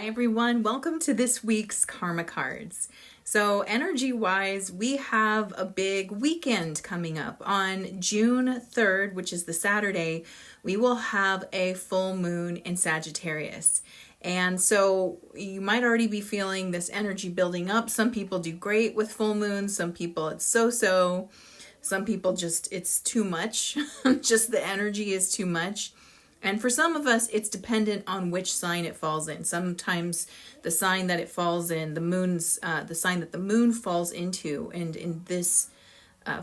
everyone, welcome to this week's Karma Cards. So energy-wise, we have a big weekend coming up. On June 3rd, which is the Saturday, we will have a full moon in Sagittarius. And so you might already be feeling this energy building up. Some people do great with full moons, some people it's so-so. Some people just, it's too much. Just the energy is too much. And for some of us, it's dependent on which sign it falls in. Sometimes the sign that it falls in, the sign that the moon falls into, and in this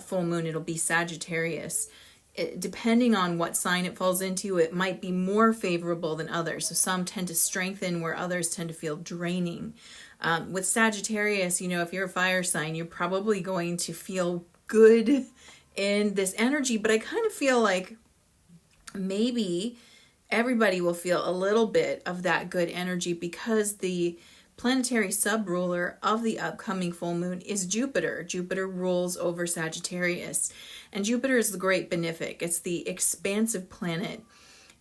full moon, it'll be Sagittarius. Depending on what sign it falls into, it might be more favorable than others. So some tend to strengthen where others tend to feel draining. With Sagittarius, if you're a fire sign, you're probably going to feel good in this energy, but I kind of feel like maybe everybody will feel a little bit of that good energy because the planetary sub-ruler of the upcoming full moon is Jupiter. Jupiter rules over Sagittarius, and Jupiter is the great benefic. It's the expansive planet,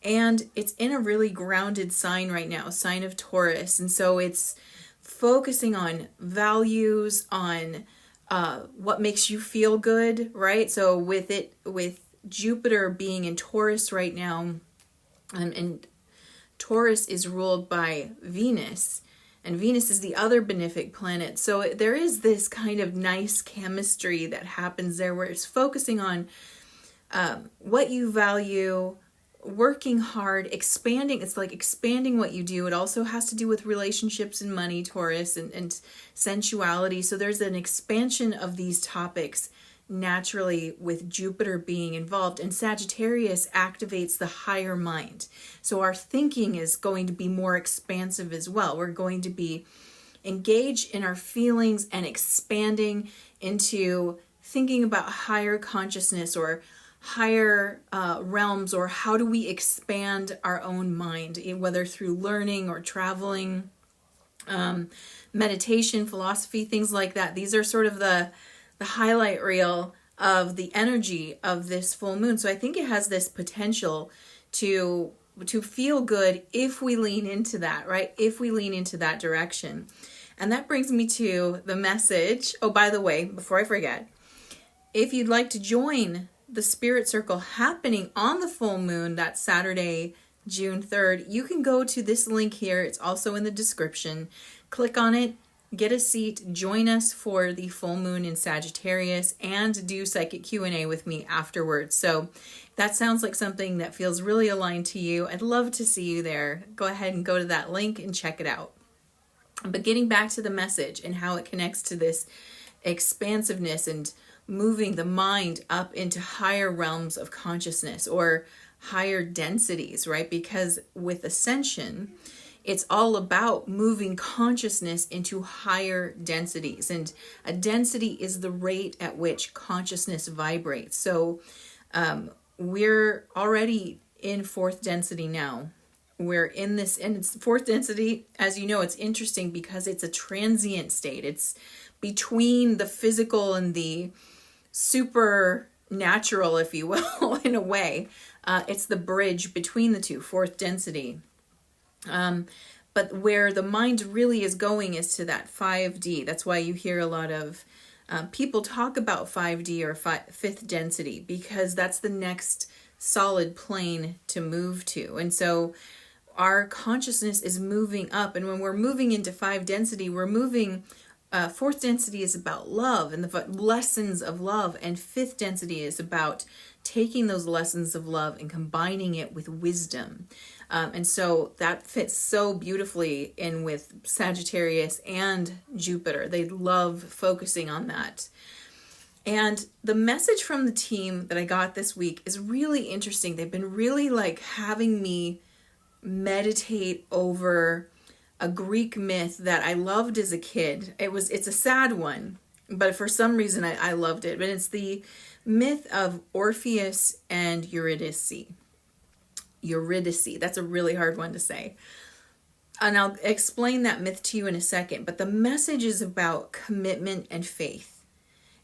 and it's in a really grounded sign right now, sign of Taurus, and so it's focusing on values, on what makes you feel good, right? So with Jupiter being in Taurus right now, and Taurus is ruled by Venus, and Venus is the other benefic planet. So there is this kind of nice chemistry that happens there where it's focusing on what you value, working hard, expanding. It's like expanding what you do. It also has to do with relationships and money, Taurus, and sensuality. So there's an expansion of these topics naturally with Jupiter being involved, and Sagittarius activates the higher mind. So our thinking is going to be more expansive as well. We're going to be engaged in our feelings and expanding into thinking about higher consciousness or higher realms, or how do we expand our own mind, whether through learning or traveling, meditation, philosophy, things like that. These are sort of the highlight reel of the energy of this full moon. So I think it has this potential to feel good if we lean into that, right? If we lean into that direction. And that brings me to the message. Oh, by the way, before I forget, if you'd like to join the Spirit Circle happening on the full moon, that Saturday, June 3rd, you can go to this link here. It's also in the description. Click on it. Get a seat, join us for the full moon in Sagittarius, and do psychic Q&A with me afterwards. So that sounds like something that feels really aligned to you. I'd love to see you there. Go ahead and go to that link and check it out. But getting back to the message and how it connects to this expansiveness and moving the mind up into higher realms of consciousness or higher densities, right? Because with ascension, it's all about moving consciousness into higher densities. And a density is the rate at which consciousness vibrates. So we're already in fourth density now. We're in this, and it's fourth density, as you know, it's interesting because it's a transient state. It's between the physical and the supernatural, if you will, in a way. It's the bridge between the two, fourth density. But where the mind really is going is to that 5D. That's why you hear a lot of people talk about 5D or fifth density, because that's the next solid plane to move to. And so our consciousness is moving up. And when we're moving into 5 density, we're moving, fourth density is about love and the lessons of love. And fifth density is about taking those lessons of love and combining it with wisdom. And so that fits so beautifully in with Sagittarius and Jupiter. They love focusing on that. And the message from the team that I got this week is really interesting. They've been really having me meditate over a Greek myth that I loved as a kid. It's a sad one, but for some reason I loved it. But it's the myth of Orpheus and Eurydice. That's a really hard one to say. And I'll explain that myth to you in a second. But the message is about commitment and faith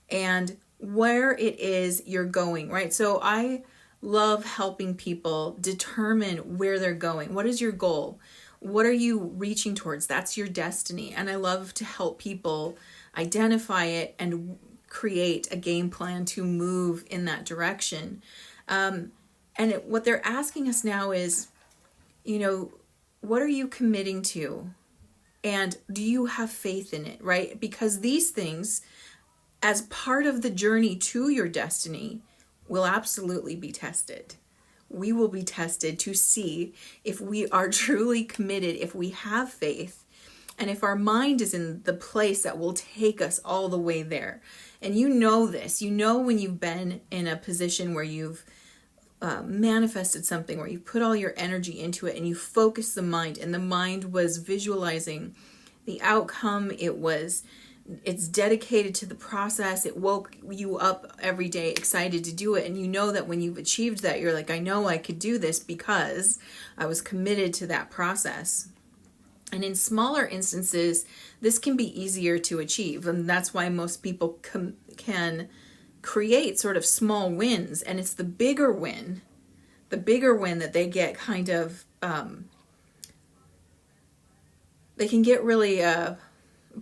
and where it is you're going, right? So I love helping people determine where they're going. What is your goal? What are you reaching towards? That's your destiny. And I love to help people identify it and create a game plan to move in that direction. What they're asking us now is, what are you committing to? And do you have faith in it, right? Because these things, as part of the journey to your destiny, will absolutely be tested. We will be tested to see if we are truly committed, if we have faith, and if our mind is in the place that will take us all the way there. And you know this. You know when you've been in a position where you've manifested something, where you put all your energy into it and you focus the mind, and the mind was visualizing the outcome. It's dedicated to the process. It woke you up every day excited to do it. And you know that when you've achieved that, you're like, I know I could do this because I was committed to that process. And in smaller instances, this can be easier to achieve. And that's why most people can create sort of small wins. And it's the bigger win that they get kind of, they can get really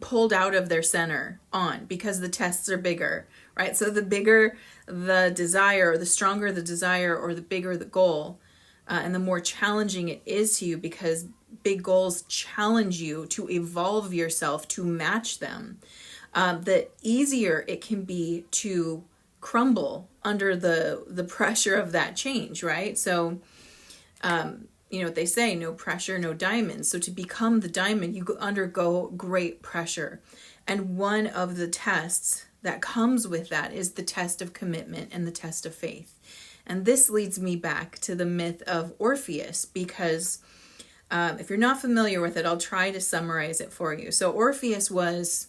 pulled out of their center on, because the tests are bigger, right? So the bigger the desire, or the stronger the desire, or the bigger the goal, and the more challenging it is to you, because big goals challenge you to evolve yourself to match them, the easier it can be to crumble under the pressure of that change, right? So you know what they say, no pressure, no diamonds. So to become the diamond, you undergo great pressure. And one of the tests that comes with that is the test of commitment and the test of faith. And this leads me back to the myth of Orpheus, because if you're not familiar with it, I'll try to summarize it for you. So Orpheus was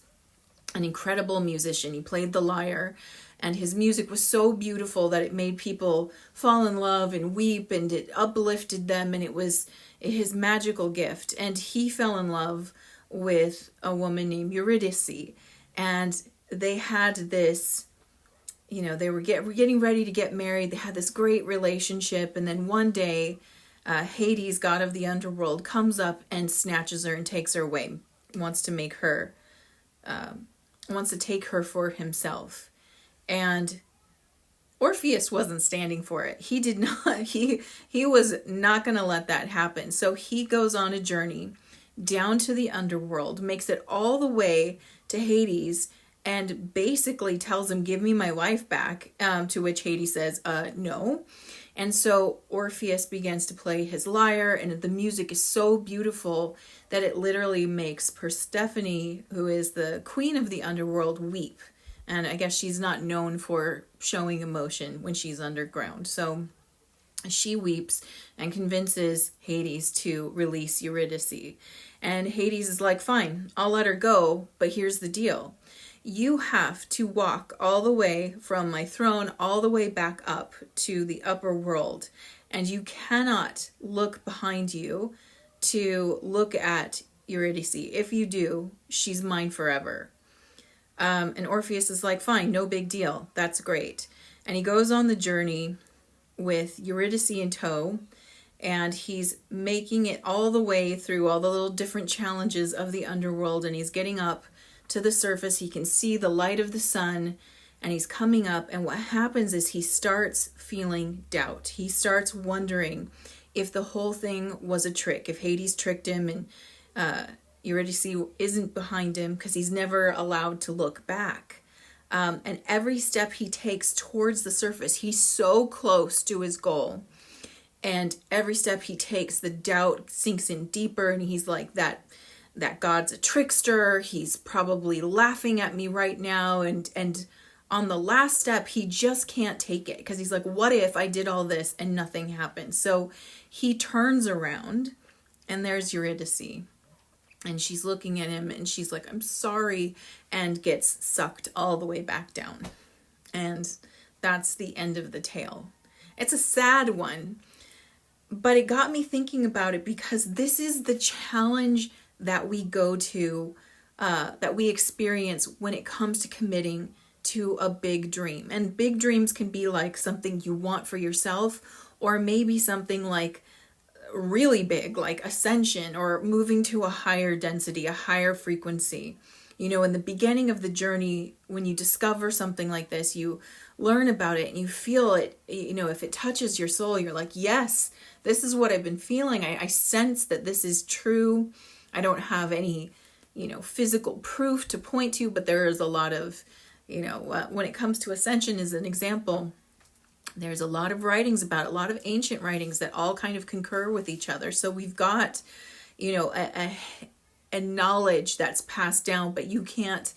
an incredible musician. He played the lyre, and his music was so beautiful that it made people fall in love and weep, and it uplifted them, and it was his magical gift. And he fell in love with a woman named Eurydice, and they had this, they were getting ready to get married. They had this great relationship, and then one day Hades, god of the underworld, comes up and snatches her and takes her away, wants to take her for himself. And Orpheus wasn't standing for it. He did not, he was not going to let that happen. So he goes on a journey down to the underworld, makes it all the way to Hades, and basically tells him, give me my wife back, to which Hades says, no. And so Orpheus begins to play his lyre, and the music is so beautiful that it literally makes Persephone, who is the queen of the underworld, weep. And I guess she's not known for showing emotion when she's underground. So she weeps and convinces Hades to release Eurydice. And Hades is like, fine, I'll let her go, but here's the deal. You have to walk all the way from my throne all the way back up to the upper world. And you cannot look behind you to look at Eurydice. If you do, she's mine forever. And Orpheus is like, fine, no big deal. That's great. And he goes on the journey with Eurydice in tow, and he's making it all the way through all the little different challenges of the underworld, and he's getting up to the surface. He can see the light of the sun, and he's coming up, and what happens is he starts feeling doubt. He starts wondering if the whole thing was a trick, if Hades tricked him, and Eurydice isn't behind him, because he's never allowed to look back. And every step he takes towards the surface, he's so close to his goal. And every step he takes, the doubt sinks in deeper, and he's like, that God's a trickster. He's probably laughing at me right now. And on the last step, he just can't take it, because he's like, what if I did all this and nothing happened? So he turns around, and there's Eurydice. And she's looking at him, and she's like, I'm sorry, and gets sucked all the way back down. And that's the end of the tale. It's a sad one, but it got me thinking about it, because this is the challenge that we go to, that we experience when it comes to committing to a big dream. And big dreams can be like something you want for yourself, or maybe something like really big, like ascension or moving to a higher density, a higher frequency. You know, in the beginning of the journey, when you discover something like this, you learn about it and you feel it. You know, if it touches your soul, you're like, yes, this is what I've been feeling. I sense that this is true. I don't have any, you know, physical proof to point to, but there is a lot of, you know, when it comes to ascension as an example, there's a lot of writings about it, a lot of ancient writings that all kind of concur with each other. So we've got, you know, a knowledge that's passed down, but you can't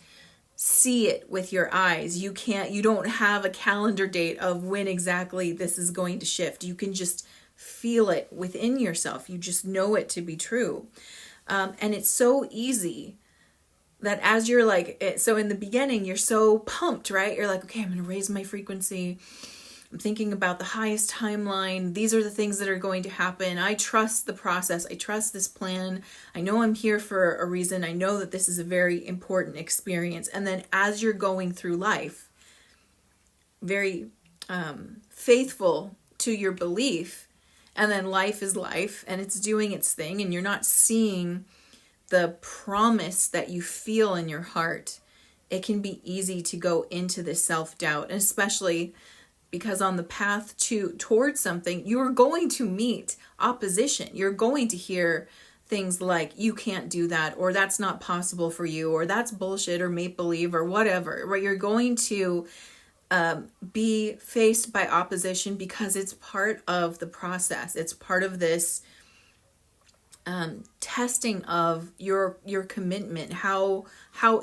see it with your eyes. You don't have a calendar date of when exactly this is going to shift. You can just feel it within yourself. You just know it to be true. And it's so easy that as you're like, so in the beginning, you're so pumped, right? You're like, okay, I'm going to raise my frequency. I'm thinking about the highest timeline. These are the things that are going to happen. I trust the process. I trust this plan. I know I'm here for a reason. I know that this is a very important experience. And then as you're going through life, very faithful to your belief, and then life is life and it's doing its thing, and you're not seeing the promise that you feel in your heart, it can be easy to go into this self-doubt, and especially because on the path towards something, you're going to meet opposition. You're going to hear things like, you can't do that, or that's not possible for you, or that's bullshit, or make-believe, or whatever, right? You're going to be faced by opposition because it's part of the process. It's part of this testing of your commitment. How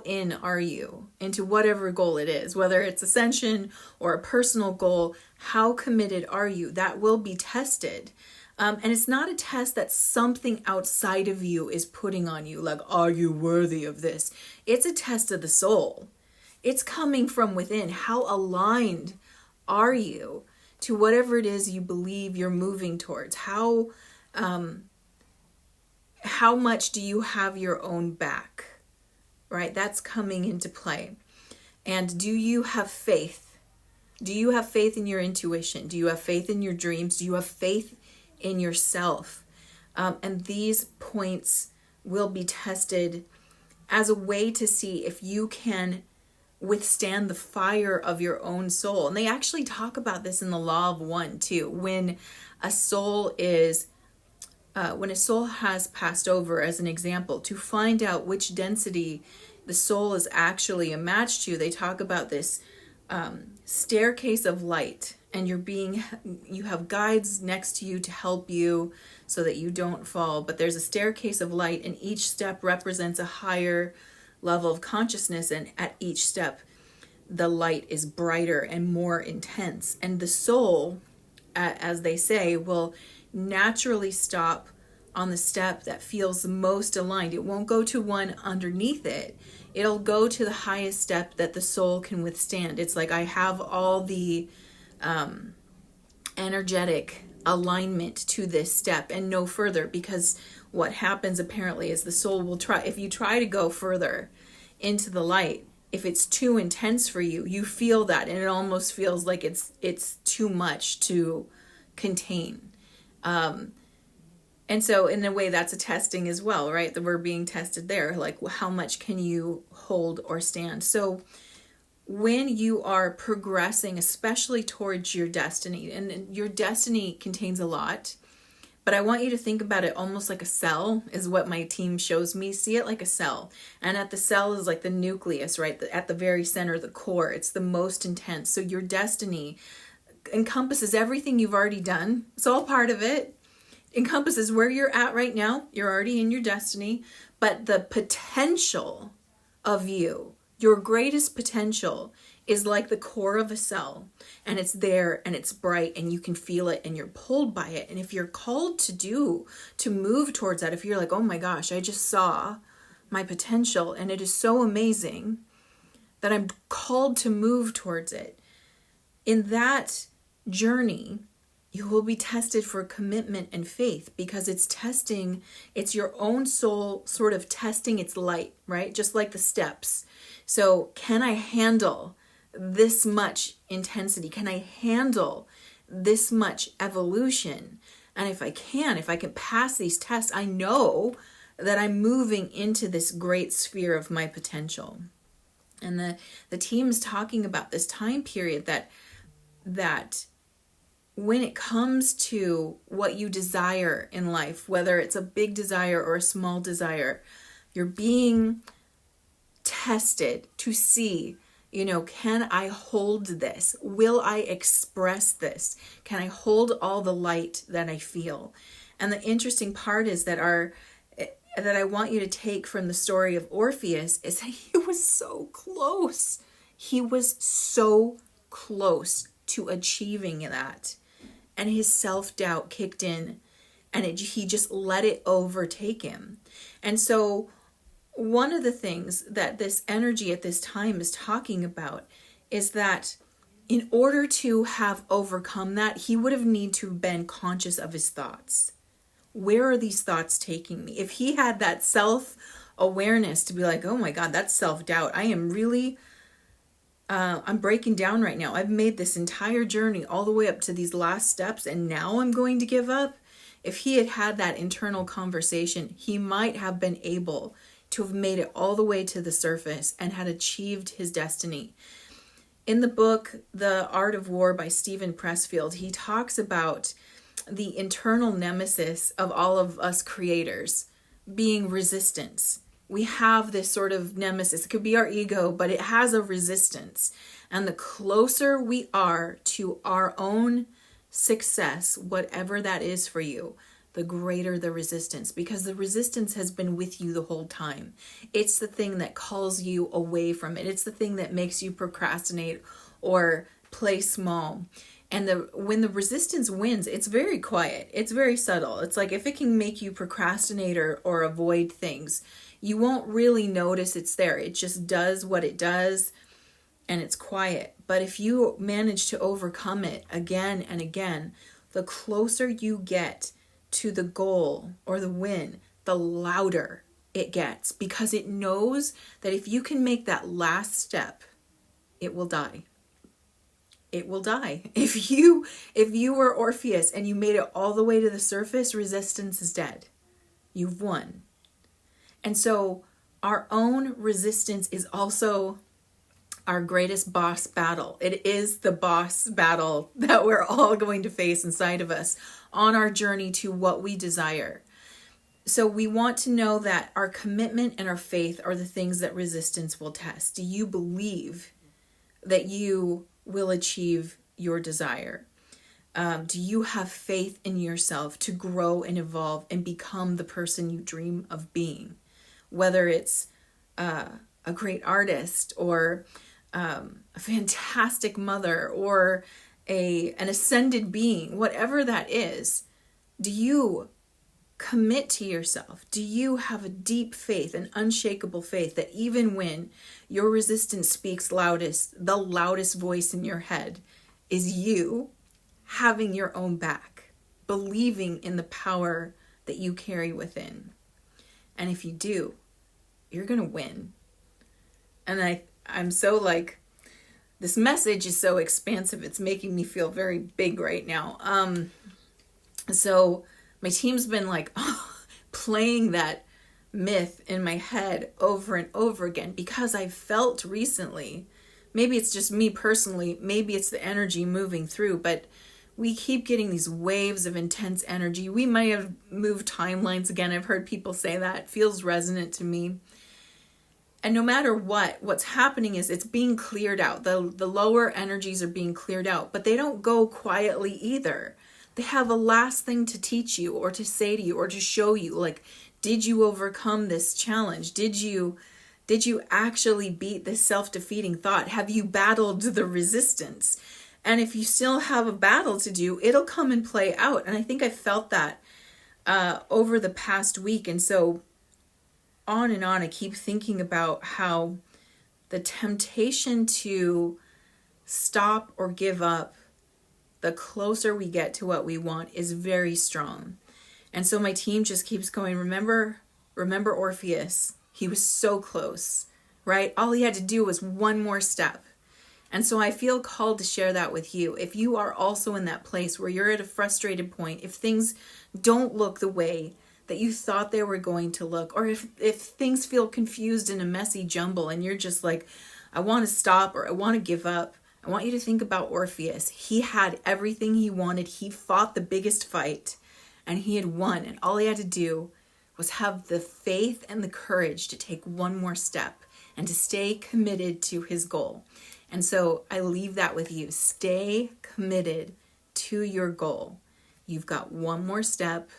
in are you into whatever goal it is, whether it's ascension or a personal goal? How committed are you? That will be tested. And it's not a test that something outside of you is putting on you, like, are you worthy of this? It's a test of the soul. It's coming from within. How aligned are you to whatever it is you believe you're moving towards? How much do you have your own back, right? That's coming into play. And do you have faith? Do you have faith in your intuition? Do you have faith in your dreams? Do you have faith in yourself? And these points will be tested as a way to see if you can withstand the fire of your own soul. And they actually talk about this in the Law of One too. When a soul has passed over, as an example, to find out which density the soul is actually a match to, they talk about this staircase of light, and you have guides next to you to help you so that you don't fall. But there's a staircase of light, and each step represents a higher level of consciousness, and at each step the light is brighter and more intense. And the soul, as they say, will naturally stop on the step that feels the most aligned. It won't go to one underneath it. It'll go to the highest step that the soul can withstand. It's like, I have all the energetic alignment to this step and no further, because what happens apparently is the soul will try, if you try to go further into the light, if it's too intense for you, you feel that, and it almost feels like it's too much to contain. And so in a way, that's a testing as well, right? That we're being tested there. Like, how much can you hold or stand? So when you are progressing, especially towards your destiny, and your destiny contains a lot, but I want you to think about it almost like a cell, is what my team shows me. See it like a cell. And at the cell is like the nucleus, right? At the very center, the core. It's the most intense. So your destiny encompasses everything you've already done. It's all part of it. Encompasses where you're at right now. You're already in your destiny. But the potential of you, your greatest potential, is like the core of a cell, and it's there and it's bright and you can feel it and you're pulled by it. And if you're called to move towards that, if you're like, oh my gosh, I just saw my potential and it is so amazing that I'm called to move towards it, in that journey, you will be tested for commitment and faith, because it's your own soul sort of testing its light, right? Just like the steps. So can I handle this much intensity? Can I handle this much evolution? And if I can pass these tests, I know that I'm moving into this great sphere of my potential. And the team is talking about this time period that when it comes to what you desire in life, whether it's a big desire or a small desire, you're being tested to see, can I hold this? Will I express this? Can I hold all the light that I feel? And the interesting part is that I want you to take from the story of Orpheus is that he was so close. He was so close to achieving that. And his self-doubt kicked in, and he just let it overtake him. And so one of the things that this energy at this time is talking about is that in order to have overcome that, he would have need to have been conscious of his thoughts. Where are these thoughts taking me? If he had that self-awareness to be like, oh my God, that's self-doubt. I am really, I'm breaking down right now. I've made this entire journey all the way up to these last steps, and now I'm going to give up. If he had had that internal conversation, he might have been able to have made it all the way to the surface and had achieved his destiny. In the book, The Art of War by Stephen Pressfield, he talks about the internal nemesis of all of us creators being resistance. We have this sort of nemesis. It could be our ego, but it has a resistance. And the closer we are to our own success, whatever that is for you, the greater the resistance, because the resistance has been with you the whole time. It's the thing that calls you away from it. It's the thing that makes you procrastinate or play small. And when the resistance wins, it's very quiet. It's very subtle. It's like if it can make you procrastinate or avoid things, you won't really notice it's there. It just does what it does, and it's quiet. But if you manage to overcome it again and again, the closer you get to the goal or the win, the louder it gets, because it knows that if you can make that last step, it will die. It will die. If you were Orpheus and you made it all the way to the surface, resistance is dead. You've won. And so our own resistance is also our greatest boss battle. It is the boss battle that we're all going to face inside of us on our journey to what we desire. So we want to know that our commitment and our faith are the things that resistance will test. Do you believe that you will achieve your desire? Do you have faith in yourself to grow and evolve and become the person you dream of being? Whether it's a great artist or a fantastic mother or an ascended being, whatever that is, do you commit to yourself? Do you have a deep faith, an unshakable faith that even when your resistance speaks loudest, the loudest voice in your head is you having your own back, believing in the power that you carry within? And if you do, you're going to win. And I'm so like, this message is so expansive. It's making me feel very big right now. So my team's been like playing that myth in my head over and over again, because I've felt recently, maybe it's just me personally, maybe it's the energy moving through, but we keep getting these waves of intense energy. We might have moved timelines again. I've heard people say that. It feels resonant to me. And no matter what's happening is it's being cleared out. The lower energies are being cleared out, but they don't go quietly either. They have a last thing to teach you or to say to you or to show you, like, did you overcome this challenge? Did you actually beat this self-defeating thought? Have you battled the resistance? And if you still have a battle to do, it'll come and play out. And I think I felt that over the past week. And so on and on, I keep thinking about how the temptation to stop or give up, the closer we get to what we want, is very strong. And so my team just keeps going, remember Orpheus. He was so close, right? All he had to do was one more step. And so I feel called to share that with you. If you are also in that place where you're at a frustrated point, if things don't look the way that you thought they were going to look, or if things feel confused in a messy jumble and you're just like, I want to stop or I want to give up, I want you to think about Orpheus. He had everything he wanted. He fought the biggest fight and he had won. And all he had to do was have the faith and the courage to take one more step and to stay committed to his goal. And so I leave that with you. Stay committed to your goal. You've got one more step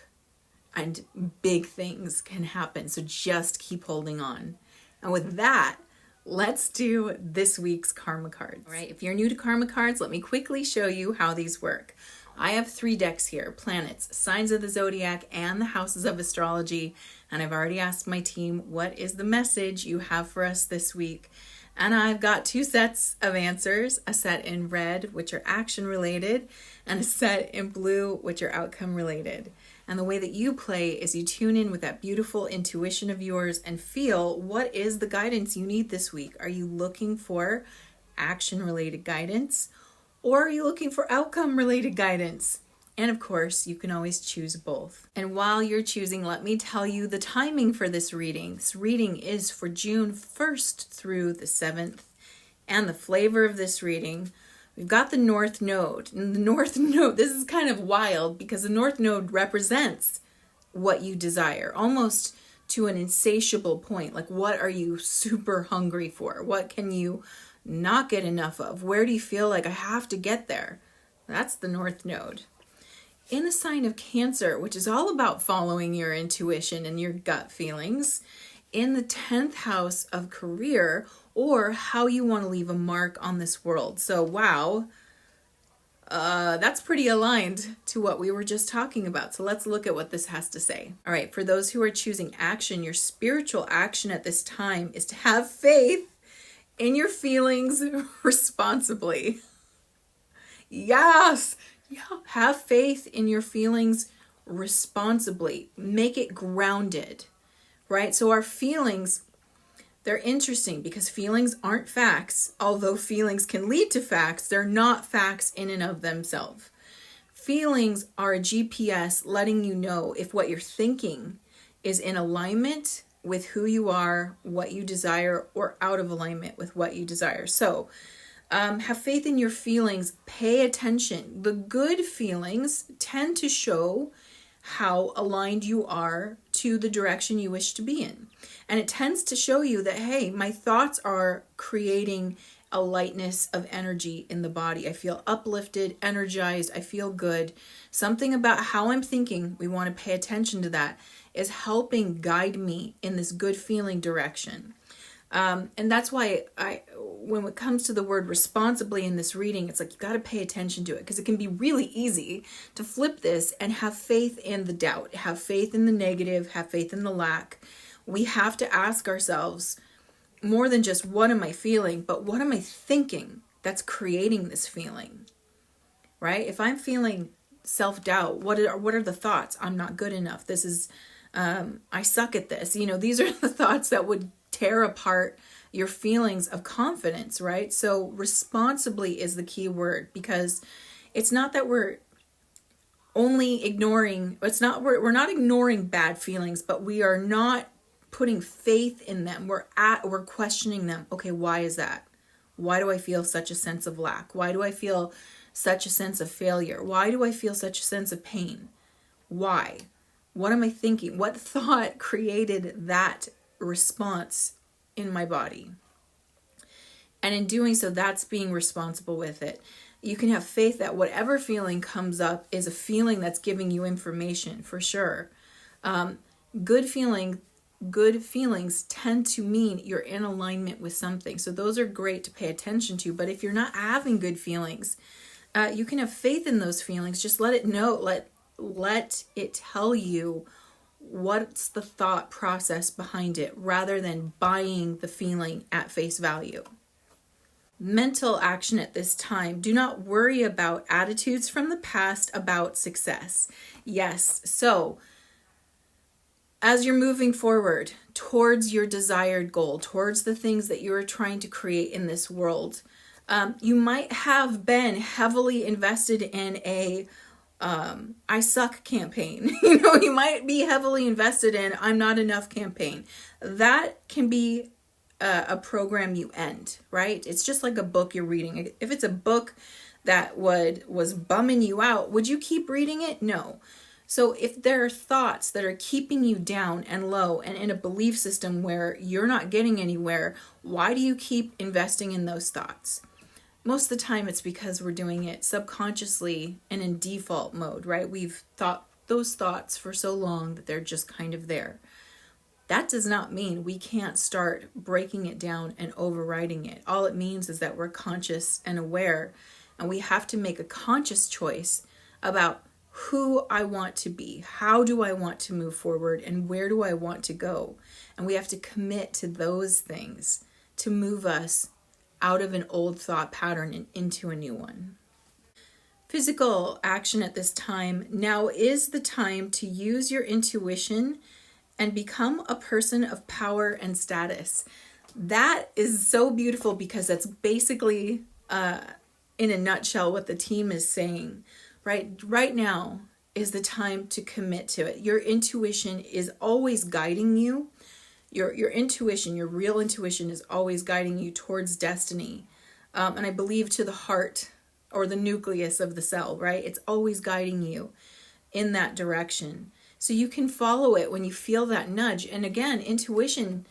and big things can happen. So just keep holding on. And with that, let's do this week's karma cards. All right, if you're new to karma cards, let me quickly show you how these work. I have 3 decks here: planets, signs of the zodiac, and the houses of astrology. And I've already asked my team, what is the message you have for us this week? And I've got 2 sets of answers, a set in red, which are action related, and a set in blue, which are outcome related. And the way that you play is you tune in with that beautiful intuition of yours and feel what is the guidance you need this week. Are you looking for action related guidance, or are you looking for outcome related guidance? And of course, you can always choose both. And while you're choosing, let me tell you the timing for this reading. This reading is for June 1st through the 7th. And the flavor of this reading, we've got the North Node. And the North Node, this is kind of wild because the North Node represents what you desire, almost to an insatiable point. Like, what are you super hungry for? What can you not get enough of? Where do you feel like I have to get there? That's the North Node. In the sign of Cancer, which is all about following your intuition and your gut feelings, in the 10th house of career, or how you want to leave a mark on this world. So, wow, that's pretty aligned to what we were just talking about. So let's look at what this has to say. All right, for those who are choosing action, your spiritual action at this time is to have faith in your feelings responsibly. Yes! Yeah. Have faith in your feelings responsibly. Make it grounded, right? So our feelings, they're interesting because feelings aren't facts. Although feelings can lead to facts, they're not facts in and of themselves. Feelings are a GPS letting you know if what you're thinking is in alignment with who you are, what you desire, or out of alignment with what you desire. So, have faith in your feelings. Pay attention. The good feelings tend to show how aligned you are to the direction you wish to be in. And it tends to show you that, hey, my thoughts are creating a lightness of energy in the body. I feel uplifted, energized. I feel good. Something about how I'm thinking, we want to pay attention to that, is helping guide me in this good feeling direction. And that's why when it comes to the word responsibly in this reading, it's like you got to pay attention to it because it can be really easy to flip this and have faith in the doubt, have faith in the negative, have faith in the lack. We have to ask ourselves more than just what am I feeling, but what am I thinking that's creating this feeling, right? If I'm feeling self-doubt, what are the thoughts? I'm not good enough. This is, I suck at this. These are the thoughts that would tear apart your feelings of confidence, right? So responsibly is the key word, because it's not that we're only ignoring, we're not ignoring bad feelings, but we are not putting faith in them. We're questioning them. Okay, why is that? Why do I feel such a sense of lack? Why do I feel such a sense of failure? Why do I feel such a sense of pain? Why? What am I thinking? What thought created that response in my body? And in doing so, that's being responsible with it. You can have faith that whatever feeling comes up is a feeling that's giving you information, for sure. Good feelings tend to mean you're in alignment with something. So those are great to pay attention to. But if you're not having good feelings, you can have faith in those feelings. Just let it know. Let it tell you what's the thought process behind it, rather than buying the feeling at face value. Mental action at this time. Do not worry about attitudes from the past about success. Yes, so as you're moving forward towards your desired goal, towards the things that you're trying to create in this world, You might have been heavily invested in a I suck campaign. You might be heavily invested in I'm not enough campaign. That can be a program you end, right? It's just like a book you're reading. If it's a book that was bumming you out, would you keep reading it? No. So if there are thoughts that are keeping you down and low and in a belief system where you're not getting anywhere, why do you keep investing in those thoughts? Most of the time it's because we're doing it subconsciously and in default mode, right? We've thought those thoughts for so long that they're just kind of there. That does not mean we can't start breaking it down and overriding it. All it means is that we're conscious and aware, and we have to make a conscious choice about who I want to be, how do I want to move forward, and where do I want to go. And we have to commit to those things to move us out of an old thought pattern and into a new one. Physical action at this time. Now is the time to use your intuition and become a person of power and status. That is so beautiful because that's basically, in a nutshell, what the team is saying. Right now is the time to commit to it. Your intuition is always guiding you. Your intuition, your real intuition, is always guiding you towards destiny. And I believe to the heart or the nucleus of the cell, right? It's always guiding you in that direction. So you can follow it when you feel that nudge. And again, intuition,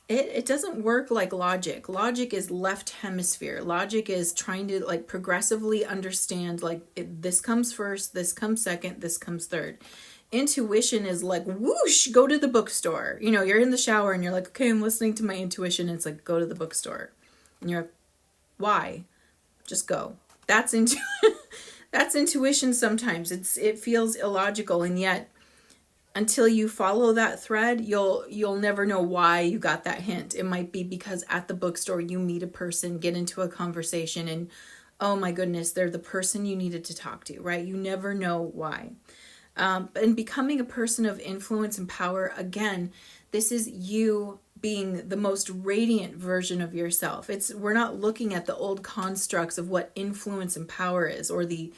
it doesn't work like logic. Logic is left hemisphere. Logic is trying to like progressively understand, like this comes first, this comes second, this comes third. Intuition is like, whoosh, go to the bookstore. You're in the shower and you're like, okay, I'm listening to my intuition. And it's like, go to the bookstore. And you're like, why? Just go. That's intuition sometimes. It feels illogical, and yet until you follow that thread, you'll never know why you got that hint. It might be because at the bookstore you meet a person, get into a conversation, and oh my goodness, they're the person you needed to talk to, right? You never know why. And becoming a person of influence and power, again, this is you being the most radiant version of yourself. We're not looking at the old constructs of what influence and power is, or the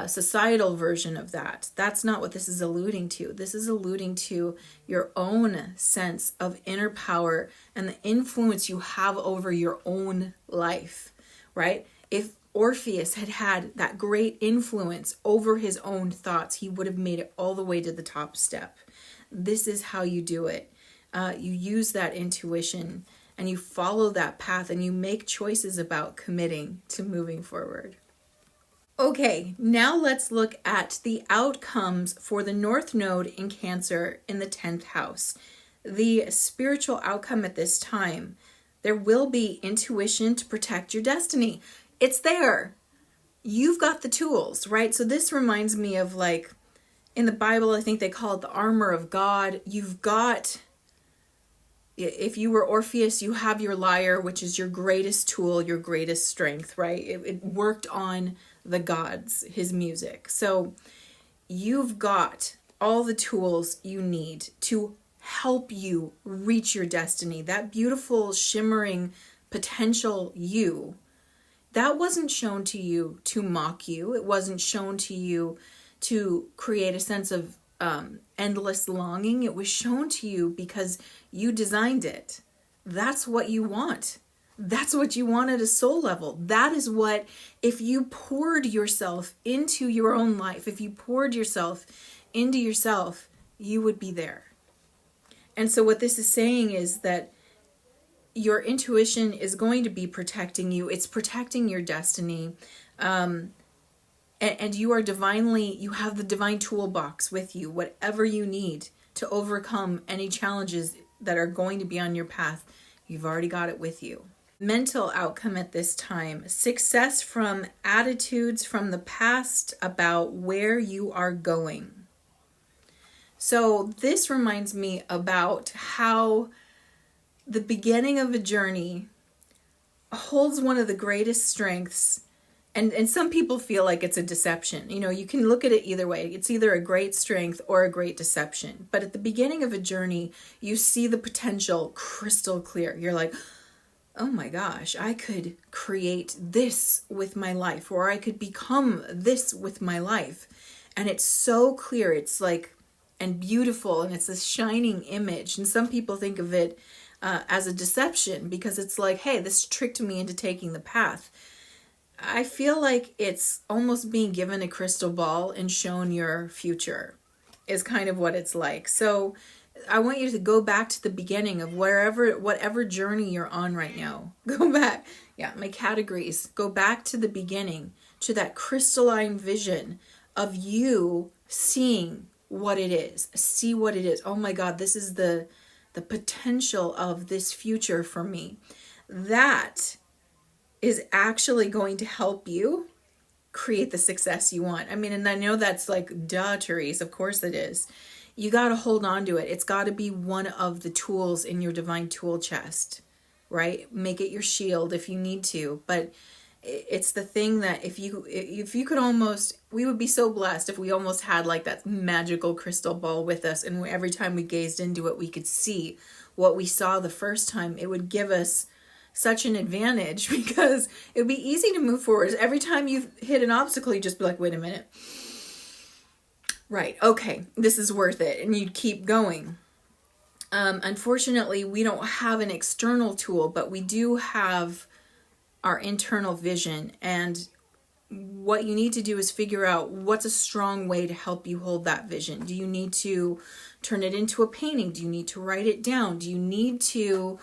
societal version of that. That's not what this is alluding to. This is alluding to your own sense of inner power and the influence you have over your own life, right? If Orpheus had that great influence over his own thoughts, he would have made it all the way to the top step. This is how you do it. You use that intuition and you follow that path and you make choices about committing to moving forward. Okay, now let's look at the outcomes for the North Node in Cancer in the 10th house. The spiritual outcome at this time, there will be intuition to protect your destiny. It's there. You've got the tools, right? So this reminds me of, like, in the Bible, I think they call it the armor of God. You've got, if you were Orpheus, you have your lyre, which is your greatest tool, your greatest strength, right? It worked on the gods, his music. So you've got all the tools you need to help you reach your destiny. That beautiful, shimmering potential you, that wasn't shown to you to mock you. It wasn't shown to you to create a sense of endless longing. It was shown to you because you designed it. That's what you want. That's what you want at a soul level. That is what, if you poured yourself into your own life, if you poured yourself into yourself, you would be there. And so what this is saying is that your intuition is going to be protecting you. It's protecting your destiny. And you are divinely, you have the divine toolbox with you, whatever you need to overcome any challenges that are going to be on your path. You've already got it with you. Mental outcome at this time, success from attitudes from the past about where you are going. So this reminds me about how the beginning of a journey holds one of the greatest strengths. And some people feel like it's a deception. You can look at it either way. It's either a great strength or a great deception. But at the beginning of a journey, you see the potential crystal clear. You're like, oh my gosh, I could create this with my life, or I could become this with my life. And it's so clear. It's like, and beautiful, and it's this shining image. And some people think of it as a deception, because it's like, hey, this tricked me into taking the path. I feel like it's almost being given a crystal ball and shown your future is kind of what it's like. So I want you to go back to the beginning of whatever journey you're on right now. Go back. Yeah, my categories. Go back to the beginning, to that crystalline vision of you seeing what it is. See what it is. Oh my God, this is the potential of this future for me. That is actually going to help you create the success you want. I mean, and I know that's like, duh, Therese, of course it is. You got to hold on to it. It's got to be one of the tools in your divine tool chest, right? Make it your shield if you need to. But it's the thing that if you could almost, we would be so blessed if we almost had like that magical crystal ball with us. And every time we gazed into it, we could see what we saw the first time. It would give us such an advantage, because it would be easy to move forward. Every time you hit an obstacle, you just be like, wait a minute. Right, okay, this is worth it. And you'd keep going. Unfortunately, we don't have an external tool, but we do have our internal vision. And what you need to do is figure out what's a strong way to help you hold that vision. Do you need to turn it into a painting? Do you need to write it down? Do you need to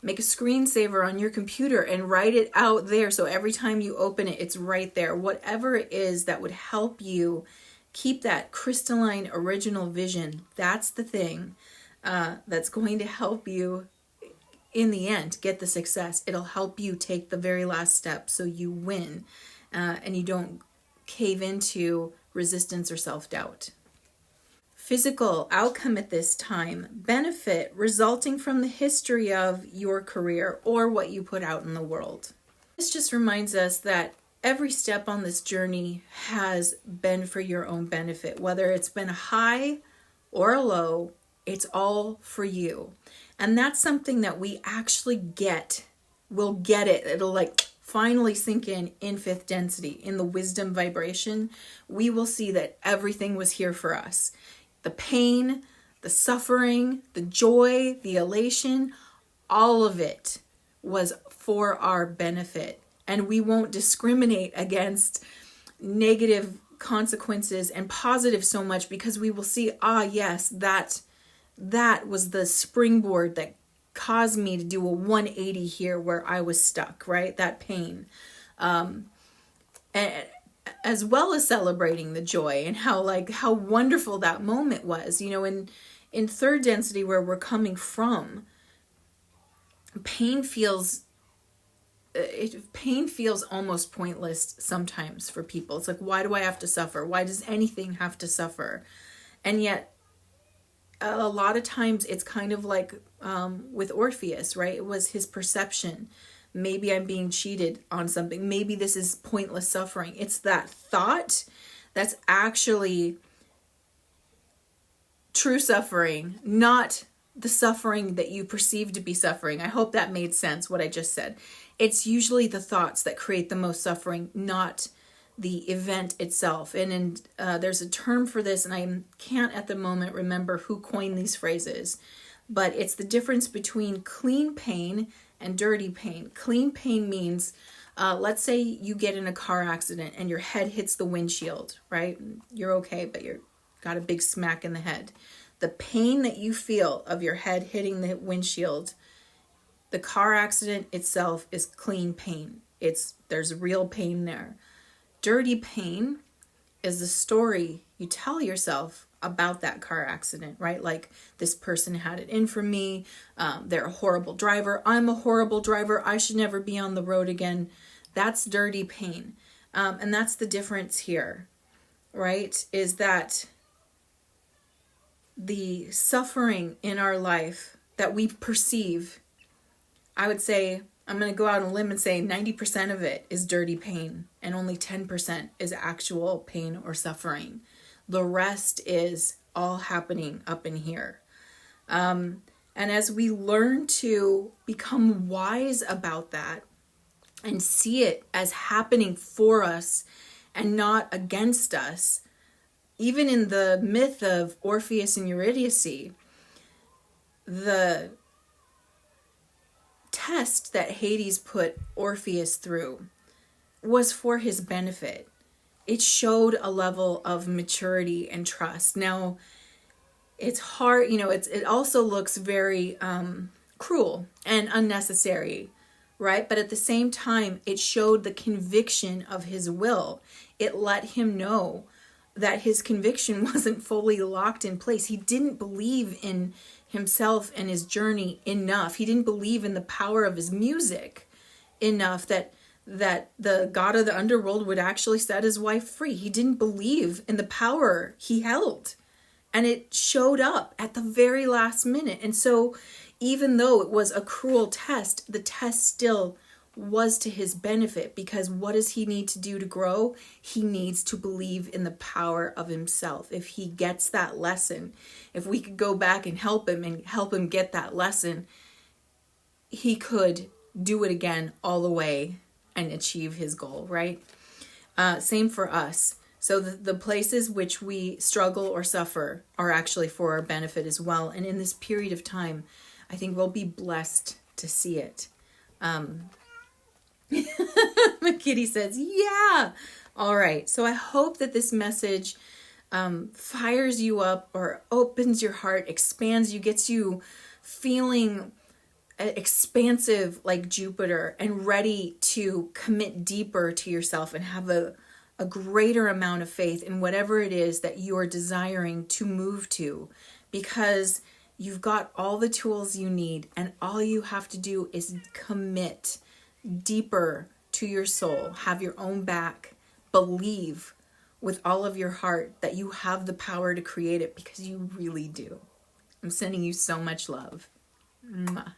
make a screensaver on your computer and write it out there, so every time you open it, it's right there? Whatever it is that would help you keep that crystalline original vision, that's the thing that's going to help you in the end get the success. It'll help you take the very last step so you win, and you don't cave into resistance or self-doubt. Physical outcome at this time, benefit resulting from the history of your career or what you put out in the world. This just reminds us that every step on this journey has been for your own benefit. Whether it's been a high or a low, it's all for you. And that's something that we actually get. We'll get it. It'll like finally sink in fifth density, in the wisdom vibration. We will see that everything was here for us. The pain, the suffering, the joy, the elation, all of it was for our benefit. And we won't discriminate against negative consequences and positive so much, because we will see, yes, that was the springboard that caused me to do a 180 here where I was stuck, right? That pain. And as well as celebrating the joy and how wonderful that moment was. You know, in third density, where we're coming from, pain feels almost pointless sometimes for people. It's like, why do I have to suffer? Why does anything have to suffer? And yet a lot of times it's kind of like with Orpheus, right? It was his perception. Maybe I'm being cheated on something. Maybe this is pointless suffering. It's that thought that's actually true suffering, not the suffering that you perceive to be suffering. I hope that made sense, what I just said. It's usually the thoughts that create the most suffering, not the event itself. And there's a term for this, and I can't at the moment remember who coined these phrases, but it's the difference between clean pain and dirty pain. Clean pain means, let's say you get in a car accident and your head hits the windshield, right? You're okay, but you're got a big smack in the head. The pain that you feel of your head hitting the windshield, the car accident itself is clean pain. There's real pain there. Dirty pain is the story you tell yourself about that car accident, right? Like, this person had it in for me. They're a horrible driver. I'm a horrible driver. I should never be on the road again. That's dirty pain. And that's the difference here, right? Is that the suffering in our life that we perceive, I would say, I'm going to go out on a limb and say 90% of it is dirty pain, and only 10% is actual pain or suffering. The rest is all happening up in here. And And as we learn to become wise about that and see it as happening for us and not against us, even in the myth of Orpheus and Eurydice, the test that Hades put Orpheus through was for his benefit. It showed a level of maturity and trust. Now, it's hard, it also looks very cruel and unnecessary, right? But at the same time, it showed the conviction of his will. It let him know that his conviction wasn't fully locked in place. He didn't believe in himself and his journey enough. He didn't believe in the power of his music enough that the god of the underworld would actually set his wife free. He didn't believe in the power he held. And it showed up at the very last minute. And so even though it was a cruel test, the test still was to his benefit, because what does he need to do to grow? He needs to believe in the power of himself. If he gets that lesson, if we could go back and help him get that lesson, he could do it again all the way and achieve his goal, right? Same for us. So the places which we struggle or suffer are actually for our benefit as well. And in this period of time, I think we'll be blessed to see it. Kitty says, yeah. All right. So I hope that this message fires you up or opens your heart, expands you, gets you feeling expansive like Jupiter and ready to commit deeper to yourself and have a greater amount of faith in whatever it is that you are desiring to move to, because you've got all the tools you need, and all you have to do is commit deeper to your soul, have your own back, believe with all of your heart that you have the power to create it, because you really do. I'm sending you so much love. Mwah.